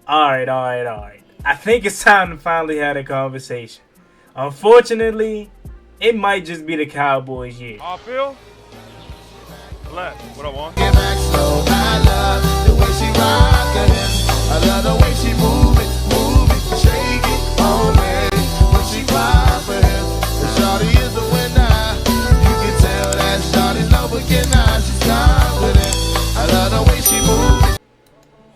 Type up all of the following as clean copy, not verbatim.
All right. I think it's time to finally have a conversation. Unfortunately, it might just be the Cowboys' year. How I feel? Relax. What I want? Get back slow. I love the way she rockin' it. I love the way she move it, shake it on me. When she cry for him, the shawty is the winner. You can tell that shawty's love again now. She's confident. I love the way she move it.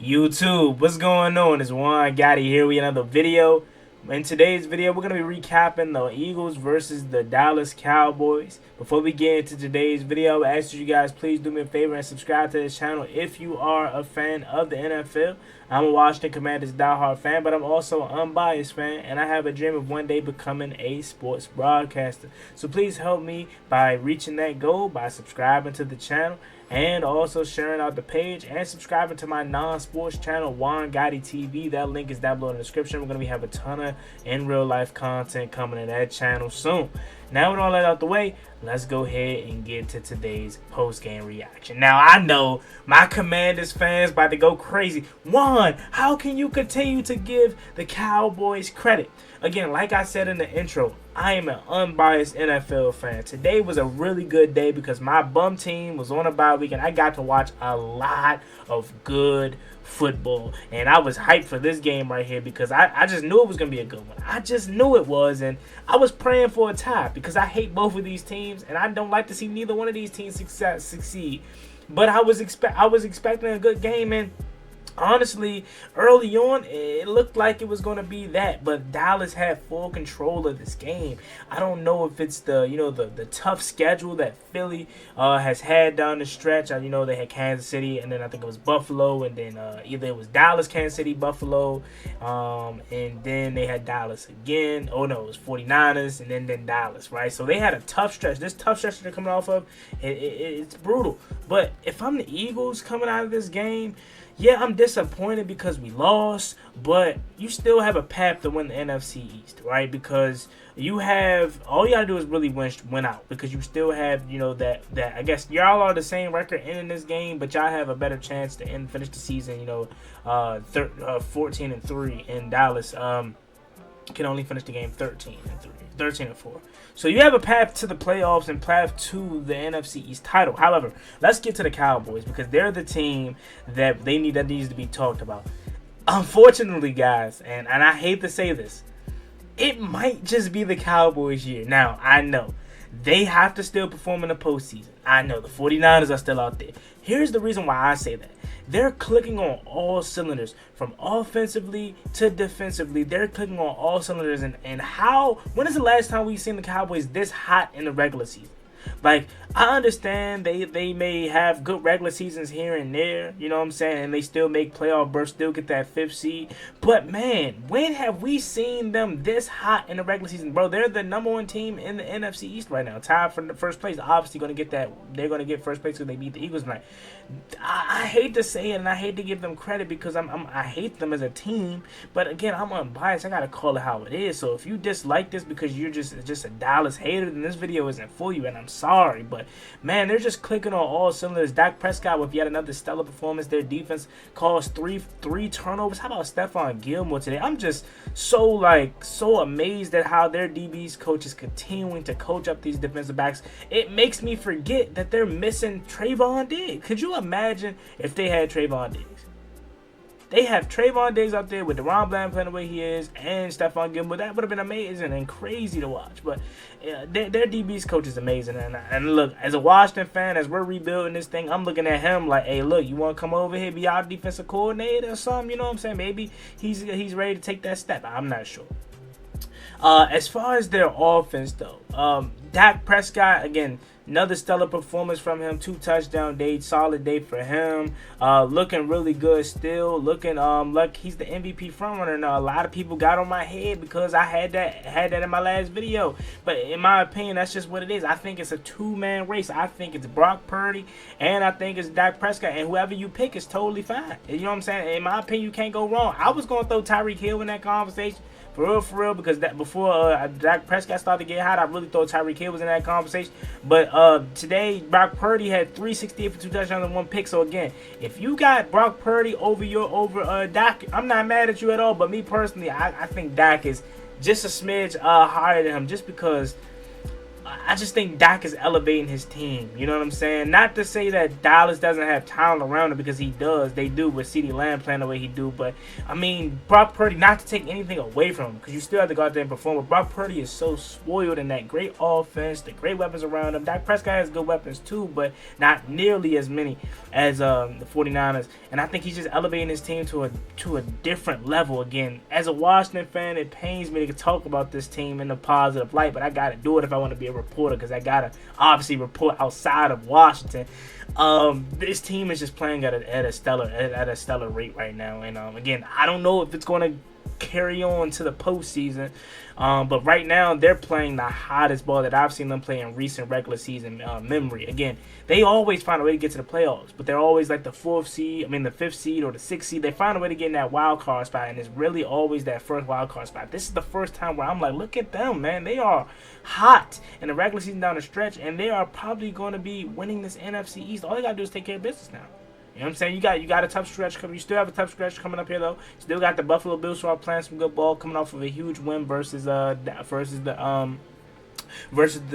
YouTube, what's going on? It's Gotti here with another video. In today's video, we're going to be recapping the Eagles versus the Dallas Cowboys. Before we get into today's video, I ask you guys please do me a favor and subscribe to this channel if you are a fan of the NFL. I'm a Washington Commanders diehard fan, but I'm also an unbiased fan, and I have a dream of one day becoming a sports broadcaster. So please help me by reaching that goal by subscribing to the channel and also sharing out the page and subscribing to my non-sports channel, Gotti TV. That link is down below in the description. We're going to have a ton of in real life content coming to that channel soon. Now with all that out the way, let's go ahead and get to today's post-game reaction. Now I know my Commanders fans about to go crazy. Juan, how can you continue to give the Cowboys credit? Again, like I said in the intro, I am an unbiased NFL fan. Today was a really good day because my bum team was on a bye week and I got to watch a lot of good football. And I was hyped for this game right here because I just knew it was going to be a good one. I just knew it was, and I was praying for a tie because I hate both of these teams and I don't like to see neither one of these teams succeed. But I was expecting a good game, and honestly, early on, it looked like it was going to be that, but Dallas had full control of this game. I don't know if it's the tough schedule that Philly has had down the stretch. They had Kansas City, and then I think it was Buffalo, and then either it was Dallas, Kansas City, Buffalo, and then they had Dallas again. Oh no, it was 49ers, and then Dallas, right? So they had a tough stretch. This tough stretch they're coming off of, it's brutal. But if I'm the Eagles coming out of this game, yeah, I'm disappointed because we lost, but you still have a path to win the NFC East, right? Because you have, all you gotta do is really win out, because you still have, that I guess y'all are the same record ending this game, but y'all have a better chance to finish the season, 14-3, and Dallas can only finish the game 13-3, 13-4. So you have a path to the playoffs and path to the NFC East title. However, let's get to the Cowboys because they're the team that needs to be talked about. Unfortunately, guys, and I hate to say this, it might just be the Cowboys' year. Now, I know they have to still perform in the postseason. I know the 49ers are still out there. Here's the reason why I say that. They're clicking on all cylinders, from offensively to defensively. They're clicking on all cylinders. And when is the last time we've seen the Cowboys this hot in the regular season? Like, I understand they may have good regular seasons here and there, you know what I'm saying, and they still make playoff berths, still get that 5th seed. But, man, when have we seen them this hot in the regular season? Bro, they're the #1 team in the NFC East right now, tied for the first place. Obviously, they're going to get first place because they beat the Eagles tonight. I hate to say it, and I hate to give them credit because I hate them as a team. But, again, I'm unbiased. I got to call it how it is. So, if you dislike this because you're just a Dallas hater, then this video isn't for you, and I'm sorry, but man, they're just clicking on all cylinders. Dak Prescott with yet another stellar performance. Their defense caused three turnovers. How about Stephon Gilmore today? I'm just so amazed at how their DB's coach is continuing to coach up these defensive backs. It makes me forget that they're missing Trayvon Diggs. Could you imagine if they had Trayvon Diggs? They have Trayvon Diggs out there with DeRon Bland playing the way he is and Stephon Gilmore. That would have been amazing and crazy to watch. But their DB's coach is amazing. And look, as a Washington fan, as we're rebuilding this thing, I'm looking at him like, hey, look, you want to come over here, be our defensive coordinator or something? You know what I'm saying? Maybe he's ready to take that step. I'm not sure. As far as their offense, though, Dak Prescott, again, another stellar performance from him. 2 touchdown days, solid day for him. Looking really good still. Looking like he's the MVP frontrunner now. A lot of people got on my head because I had that in my last video. But in my opinion, that's just what it is. I think it's a 2-man race. I think it's Brock Purdy and I think it's Dak Prescott. And whoever you pick is totally fine. You know what I'm saying? In my opinion, you can't go wrong. I was going to throw Tyreek Hill in that conversation. For real, because that before Dak Prescott started to get hot, I really thought Tyreek Hill Hill was in that conversation. But today, Brock Purdy had 368 for 2 touchdowns and 1 pick. So again, if you got Brock Purdy over Dak, I'm not mad at you at all. But me personally, I think Dak is just a smidge higher than him, just because I just think Dak is elevating his team. You know what I'm saying? Not to say that Dallas doesn't have talent around him, because he does. They do, with CeeDee Lamb playing the way he do. But, I mean, Brock Purdy, not to take anything away from him, because you still have to go out there and perform. But Brock Purdy is so spoiled in that great offense, the great weapons around him. Dak Prescott has good weapons too, but not nearly as many as the 49ers. And I think he's just elevating his team to a different level. Again, as a Washington fan, it pains me to talk about this team in a positive light, but I got to do it if I want to be a reporter, because I gotta obviously report outside of Washington. This team is just playing at a stellar rate right now, and again, I don't know if it's going to carry on to the postseason, but right now they're playing the hottest ball that I've seen them play in recent regular season memory. Again, they always find a way to get to the playoffs, but they're always like the 5th seed or the 6th seed. They find a way to get in that wild card spot, and it's really always that first wild card spot. This is the first time where I'm like, look at them, man. They are hot in the regular season down the stretch, and they are probably going to be winning this NFC East. All they got to do is take care of business now. You know what I'm saying? You got a tough stretch coming. You still have a tough stretch coming up here, though. Still got the Buffalo Bills who are playing some good ball, coming off of a huge win versus the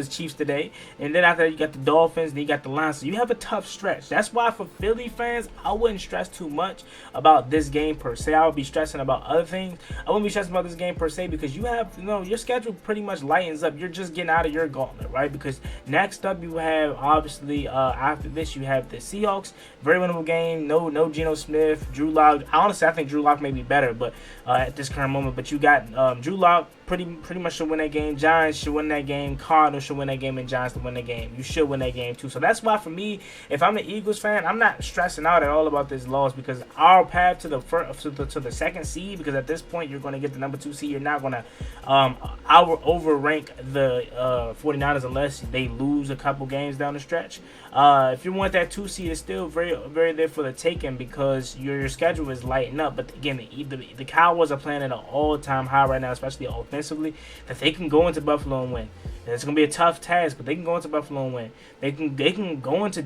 Chiefs today. And then after that, you got the Dolphins, then you got the Lions. So you have a tough stretch. That's why for Philly fans, I wouldn't stress too much about this game per se. I would be stressing about other things. I wouldn't be stressing about this game per se, because you have, your schedule pretty much lightens up. You're just getting out of your gauntlet, right? Because next up you have, obviously, after this, you have the Seahawks. Very winnable game. No Geno Smith, Drew Lock. Honestly, I think Drew Lock may be better, but at this current moment. But you got Drew Lock pretty much should win that game. Giants should win that game. Cardinals should win that game, and Giants to win that game. You should win that game too. So that's why for me, if I'm the Eagles fan, I'm not stressing out at all about this loss, because our path to the to the 2nd seed, because at this point you're going to get the number 2 seed. You're not going to overrank the 49ers unless they lose a couple games down the stretch. If you want that 2 seed, it's still very, very there for the taking, because your schedule is lighting up. But again, the Cowboys are playing at an all-time high right now, especially offensively, that they can go into Buffalo and win. And it's gonna be a tough task, but they can go into Buffalo and win. They can go into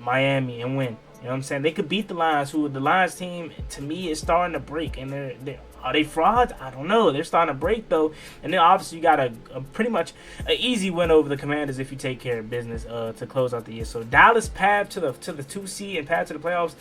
Miami and win. You know what I'm saying? They could beat the Lions, who the Lions team to me is starting to break, and are they frauds? I don't know. They're starting to break though, and then obviously you got a pretty much an easy win over the Commanders if you take care of business to close out the year. So Dallas' path to the 2 seed and path to the playoffs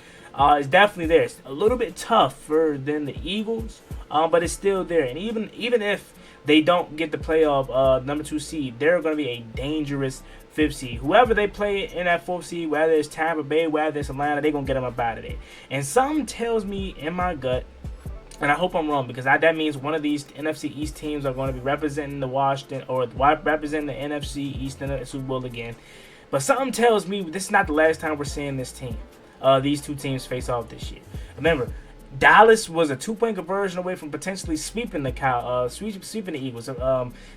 is definitely there. It's a little bit tougher than the Eagles, but it's still there. And even if they don't get the playoff number 2 seed, they're going to be a dangerous 5th seed. Whoever they play in that 4th seed, whether it's Tampa Bay, whether it's Atlanta, they're going to get them up out of there. And something tells me in my gut, and I hope I'm wrong, because that means one of these NFC East teams are going to be representing the Washington, or representing the NFC East in the Super Bowl again. But something tells me this is not the last time we're seeing this team. These two teams face off this year. Remember, Dallas was a 2-point conversion away from potentially sweeping the Eagles.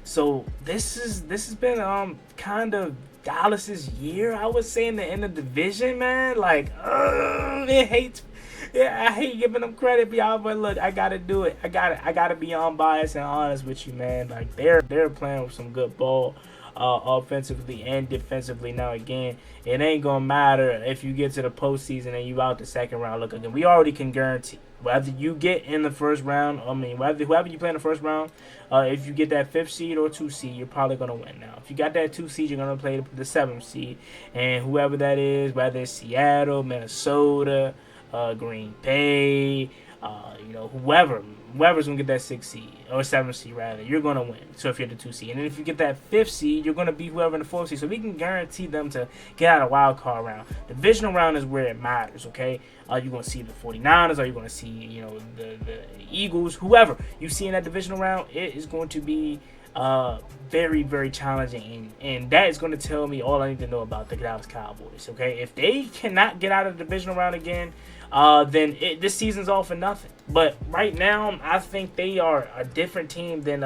So this has been kind of Dallas's year, I would say, in the division, man. Like, I hate giving them credit, y'all, but look, I gotta do it. I gotta be unbiased and honest with you, man. Like, they're playing with some good ball. Offensively and defensively. Now again, it ain't gonna matter if you get to the postseason and you out the 2nd round. Look, again, we already can guarantee whether you get in the 1st round, whoever you play in the 1st round, if you get that 5th seed or 2 seed, you're probably gonna win. Now, if you got that 2 seed, you're gonna play the 7th seed, and whoever that is, whether it's Seattle, Minnesota, Green Bay, whoever's gonna get that 6th seed or 7th seed rather, you're gonna win. So if you're the 2 seed, and then if you get that 5th seed, you're gonna beat whoever in the 4th seed. So we can guarantee them to get out of wild card round. Divisional round is where it matters. Okay, are you gonna see the 49ers? Are you gonna see the Eagles? Whoever you see in that divisional round, it is going to be very, very challenging, and that is going to tell me all I need to know about the Dallas Cowboys. Okay, if they cannot get out of the divisional round again, then this season's all for nothing. But right now, I think they are a different team than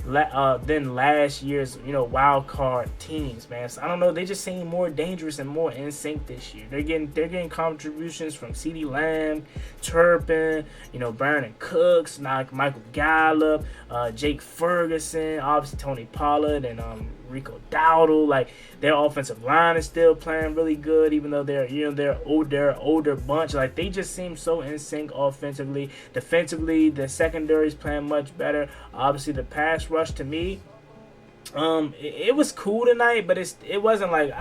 than last year's, wild card teams, man. So I don't know. They just seem more dangerous and more in sync this year. They're getting contributions from CeeDee Lamb, Turpin, Brandon Cooks, Michael Gallup, Jake Ferguson, obviously Tony Pollard, and Rico Dowdle. Like, their offensive line is still playing really good, even though they're older bunch. Like, they just seem so in sync offensively. Defensively, the secondary is playing much better. Obviously, the pass rush, to me, it was cool tonight, but it wasn't like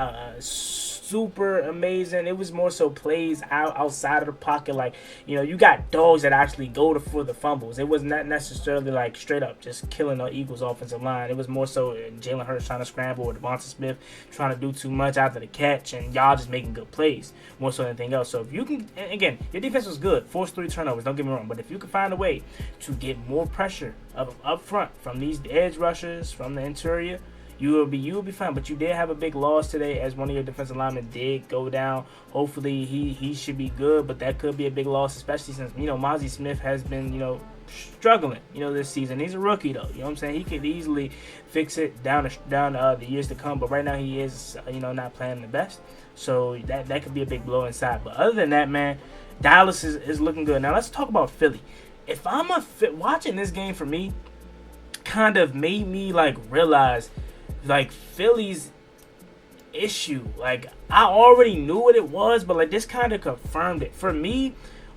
super amazing. It was more so plays outside of the pocket. Like, you got dogs that actually go for the fumbles. It was not necessarily like straight up just killing the Eagles offensive line. It was more so Jalen Hurts trying to scramble, or Devonta Smith trying to do too much after the catch, and y'all just making good plays more so than anything else. So if you can, and again, your defense was good, forced 3 turnovers, don't get me wrong, but if you can find a way to get more pressure up front from these edge rushers, from the interior, you will be fine. But you did have a big loss today, as one of your defensive linemen did go down. Hopefully he should be good, but that could be a big loss, especially since Mozzie Smith has been struggling this season. He's a rookie though, you know what I'm saying. He could easily fix it down the years to come, but right now he is not playing the best, so that could be a big blow inside. But other than that, man, Dallas is looking good. Now let's talk about Philly. If I'm watching this game, for me, kind of made me realize Philly's issue. Like, I already knew what it was, but this kind of confirmed it. For me,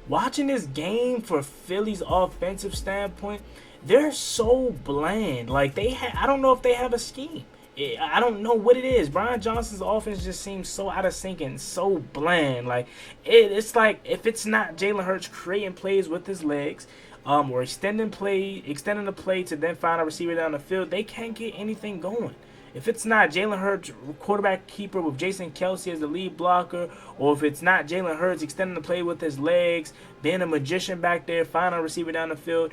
watching this game for Philly's offensive standpoint, they're so bland. Like, I don't know if they have a scheme. I don't know what it is. Brian Johnson's offense just seems so out of sync and so bland. Like, it's like, if it's not Jalen Hurts creating plays with his legs, or extending the play to then find a receiver down the field, they can't get anything going. If it's not Jalen Hurts, quarterback keeper with Jason Kelce as the lead blocker, or if it's not Jalen Hurts extending the play with his legs, being a magician back there, finding a receiver down the field,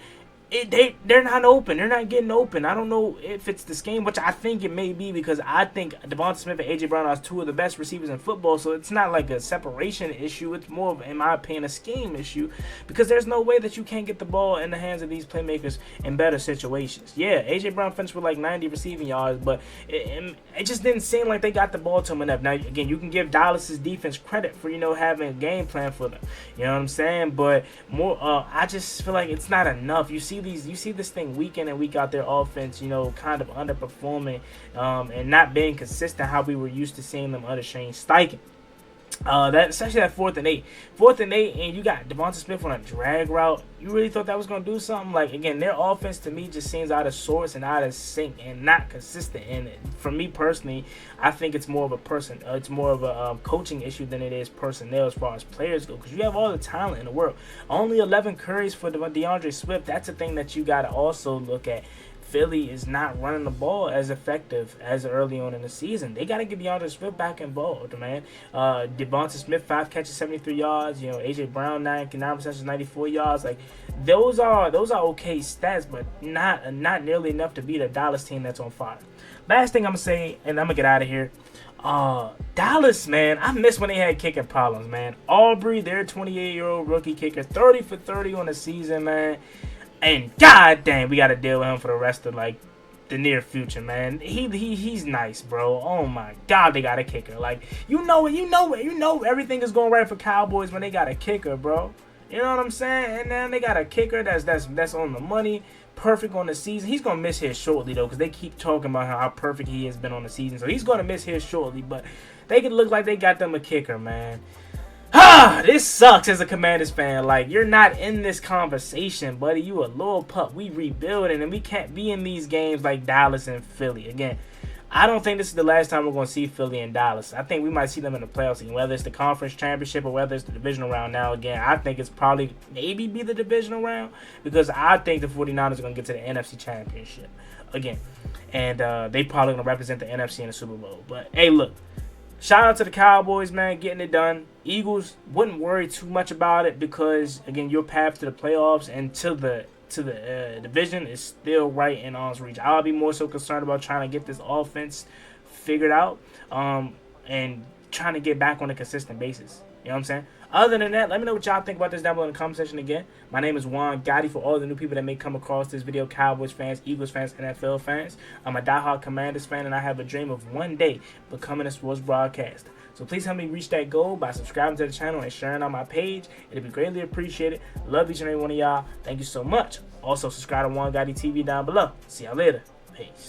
they're not open. They're not getting open. I don't know if it's the scheme, which I think it may be, because I think Devonta Smith and A.J. Brown are 2 of the best receivers in football, so it's not like a separation issue. It's more of, in my opinion, a scheme issue, because there's no way that you can't get the ball in the hands of these playmakers in better situations. Yeah, A.J. Brown finished with 90 receiving yards, but it just didn't seem like they got the ball to him enough. Now, again, you can give Dallas's defense credit for, having a game plan for them. You know what I'm saying? But more, I just feel like it's not enough. You see this thing week in and week out, their offense, kind of underperforming, and not being consistent how we were used to seeing them under Shane Steichen. Especially that 4th and 8, and you got Devonta Smith on a drag route. You really thought that was gonna do something? Like, again, their offense to me just seems out of sorts and out of sync and not consistent. And for me personally, I think it's more of a coaching issue than it is personnel as far as players go. Because you have all the talent in the world. Only 11 carries for DeAndre Swift. That's a thing that you got to also look at. Philly is not running the ball as effective as early on in the season. They got to get DeAndre Swift back involved, man. Devonta Smith, 5 catches, 73 yards. A.J. Brown, 9 receptions, 94 yards. Like, those are okay stats, but not nearly enough to beat a Dallas team that's on fire. Last thing I'm going to say, and I'm going to get out of here. Dallas, man, I miss when they had kicking problems, man. Aubrey, their 28-year-old rookie kicker, 30 for 30 on the season, man. And god damn, we got to deal with him for the rest of the near future, man. He's nice, bro. Oh my god, they got a kicker. Like, you know everything is going right for Cowboys when they got a kicker, bro. You know what I'm saying? And then they got a kicker that's on the money, perfect on the season. He's gonna miss his shortly though, because they keep talking about how perfect he has been on the season. So he's gonna miss his shortly, but they could look like they got them a kicker, man. This sucks as a Commanders fan. Like, you're not in this conversation, buddy. You a little pup. We rebuilding, and we can't be in these games like Dallas and Philly. Again, I don't think this is the last time we're going to see Philly and Dallas. I think we might see them in the playoffs, whether it's the conference championship or whether it's the divisional round. Now, again, I think it's probably maybe be the divisional round, because I think the 49ers are going to get to the NFC championship again. And they probably going to represent the NFC in the Super Bowl. But, hey, look. Shout out to the Cowboys, man, getting it done. Eagles, wouldn't worry too much about it, because, again, your path to the playoffs and to the division is still right in arm's reach. I'll be more so concerned about trying to get this offense figured out, and trying to get back on a consistent basis. You know what I'm saying? Other than that, let me know what y'all think about this down below in the comment section again. My name is Juan Gotti. For all the new people that may come across this video, Cowboys fans, Eagles fans, NFL fans, I'm a diehard Commanders fan, and I have a dream of one day becoming a sports broadcaster. So please help me reach that goal by subscribing to the channel and sharing on my page. It'd be greatly appreciated. Love each and every one of y'all. Thank you so much. Also, subscribe to Juan Gotti TV down below. See y'all later. Peace.